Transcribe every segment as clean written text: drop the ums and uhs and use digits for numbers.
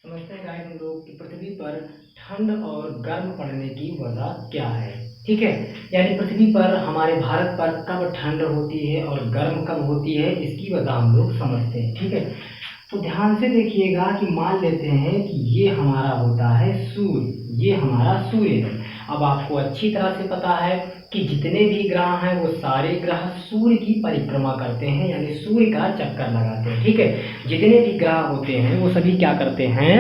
समझते हैं गाइस हम लोग कि पृथ्वी पर ठंड और गर्म पड़ने की वजह क्या है। ठीक है, यानी पृथ्वी पर हमारे भारत पर कब ठंड होती है और गर्म कब होती है, इसकी वजह हम लोग समझते हैं। ठीक है, तो ध्यान से देखिएगा कि मान लेते हैं कि ये हमारा होता है सूर्य, ये हमारा सूर्य है। अब आपको अच्छी तरह से पता है कि जितने भी ग्रह हैं वो सारे ग्रह सूर्य की परिक्रमा करते हैं, यानी सूर्य का चक्कर लगाते हैं। ठीक है, जितने भी ग्रह होते हैं वो सभी क्या करते हैं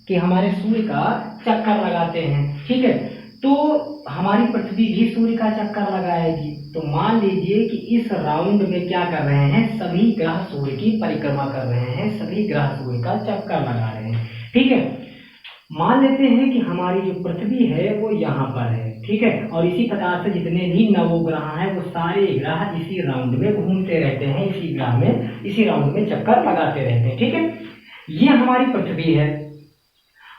कि हमारे सूर्य का चक्कर लगाते हैं। ठीक है, तो हमारी पृथ्वी भी सूर्य का चक्कर लगाएगी। तो मान लीजिए कि इस राउंड में क्या कर रहे हैं, सभी ग्रह सूर्य की परिक्रमा कर रहे हैं, सभी ग्रह सूर्य का चक्कर लगा रहे हैं। ठीक है, मान लेते हैं कि हमारी जो पृथ्वी है वो यहाँ पर है। ठीक है, और इसी प्रकार से जितने भी नवग्रह हैं वो सारे ग्रह इसी राउंड में घूमते रहते हैं, इसी ग्रह में इसी राउंड में चक्कर लगाते रहते हैं। ठीक है, ये हमारी पृथ्वी है।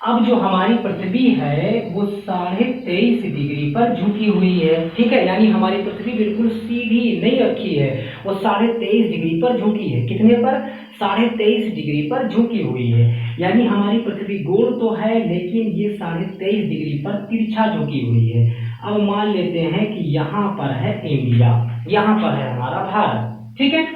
अब जो हमारी पृथ्वी है वो 23.5 डिग्री पर झुकी हुई है। ठीक है, यानी हमारी पृथ्वी बिल्कुल सीधी नहीं रखी है, वो 23.5 डिग्री पर झुकी है। कितने पर? 23.5 डिग्री पर झुकी हुई है। यानी हमारी पृथ्वी गोल तो है लेकिन ये 23.5 डिग्री पर तिरछा झुकी हुई है। अब मान लेते हैं कि यहाँ पर है इंडिया, यहाँ पर है हमारा भारत। ठीक है,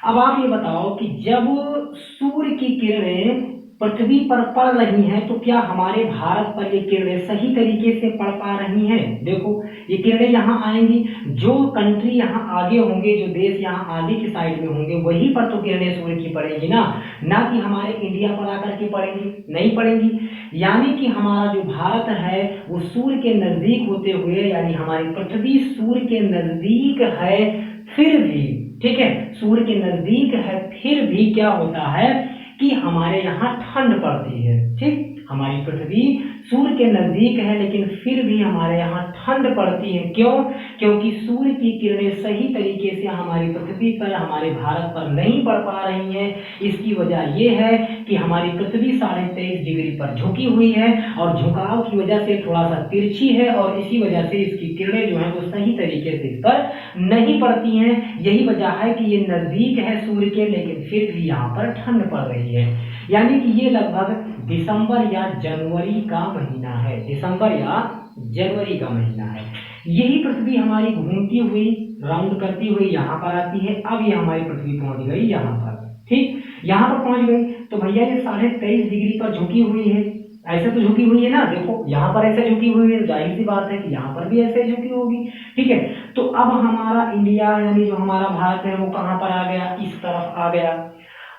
अब आप ये बताओ कि जब सूर्य की किरणें पृथ्वी पर पड़ रही हैं तो क्या हमारे भारत पर ये किरणें सही तरीके से पड़ पा रही हैं? देखो, ये किरणें यहाँ आएंगी, जो कंट्री यहाँ आगे होंगे, जो देश यहाँ आगे की साइड में होंगे वहीं पर तो किरणें सूर्य की पड़ेगी ना कि हमारे इंडिया पर आकर के पड़ेंगी, नहीं पड़ेंगी। यानी कि हमारा जो भारत है वो सूर्य के नजदीक होते हुए, यानी हमारी पृथ्वी सूर्य के नजदीक है फिर भी, ठीक है, सूर्य के नजदीक है फिर भी क्या होता है कि हमारे यहाँ ठंड पड़ती है। ठीक, हमारी पृथ्वी सूर्य के नजदीक है लेकिन फिर भी हमारे यहाँ ठंड पड़ती है। क्यों? क्योंकि सूर्य की किरणें सही तरीके से हमारी पृथ्वी पर, हमारे भारत पर नहीं पड़ पा रही हैं। इसकी वजह यह है कि हमारी पृथ्वी 23.5 डिग्री पर झुकी हुई है और झुकाव की वजह से थोड़ा सा तिरछी है और इसी वजह से इसकी किरणें जो है वो सही तरीके से इस पर नहीं पड़ती हैं। यही वजह है कि ये नजदीक है सूर्य के लेकिन फिर भी यहाँ पर ठंड पड़ रही है। यानी कि ये लगभग दिसंबर या जनवरी का महीना है, दिसंबर या जनवरी का महीना है। यही पृथ्वी हमारी घूमती हुई, राउंड करती हुई यहाँ पर आती है। अब ये हमारी पृथ्वी पहुंच गई यहाँ पर। ठीक, यहाँ पर पहुंच गई तो भैया ये 23.5 डिग्री पर झुकी हुई है, ऐसे तो झुकी हुई है ना। देखो यहाँ पर ऐसे झुकी हुई है, जाहिर सी बात है कि यहाँ पर भी ऐसे झुकी होगी। ठीक है, तो अब हमारा इंडिया यानी जो हमारा भारत है वो कहाँ पर आ गया, इस तरफ आ गया।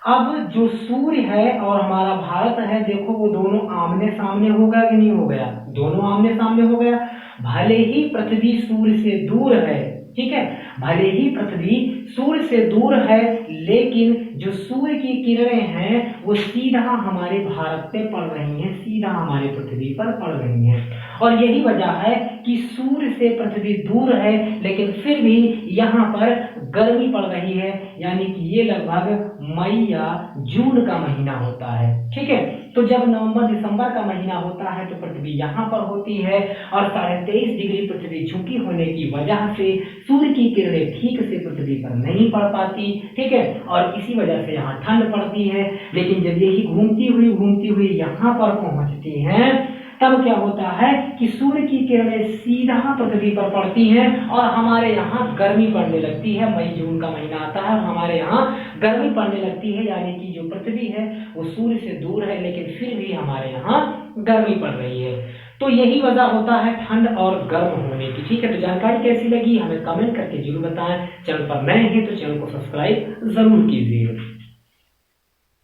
अब जो सूर्य है और हमारा भारत है, देखो वो दोनों आमने सामने हो गया कि नहीं हो गया? दोनों आमने सामने हो गया। भले ही पृथ्वी सूर्य से दूर है, ठीक है, भले ही पृथ्वी सूर्य से दूर है लेकिन जो सूर्य की किरणें हैं वो सीधा हमारे भारत पे पड़ रही हैं, सीधा हमारे पृथ्वी पर पड़ रही हैं। और यही वजह है कि सूर्य से पृथ्वी दूर है लेकिन फिर भी यहाँ पर गर्मी पड़ रही है। यानी कि ये लगभग मई या जून का महीना होता है। ठीक है, तो जब नवंबर दिसंबर का महीना होता है तो पृथ्वी यहाँ पर होती है और 23.5 डिग्री पृथ्वी झुकी होने की वजह से सूर्य की किरणें ठीक से पृथ्वी पर नहीं पड़ पाती। ठीक है, और इसी वजह से यहाँ ठंड पड़ती है। लेकिन जब यही घूमती हुई यहाँ पर पहुंचती हैं तब क्या होता है कि सूर्य की किरणें सीधा पृथ्वी पर पड़ती हैं और हमारे यहाँ गर्मी पड़ने लगती है। मई जून का महीना आता है और हमारे यहाँ गर्मी पड़ने लगती है। यानी कि जो पृथ्वी है वो सूर्य से दूर है लेकिन फिर भी हमारे यहाँ गर्मी पड़ रही है। तो यही वजह होता है ठंड और गर्म होने की। ठीक है, तो जानकारी कैसी लगी हमें कमेंट करके जरूर बताएं। चैनल पर नए हैं तो चैनल को सब्सक्राइब जरूर कीजिए।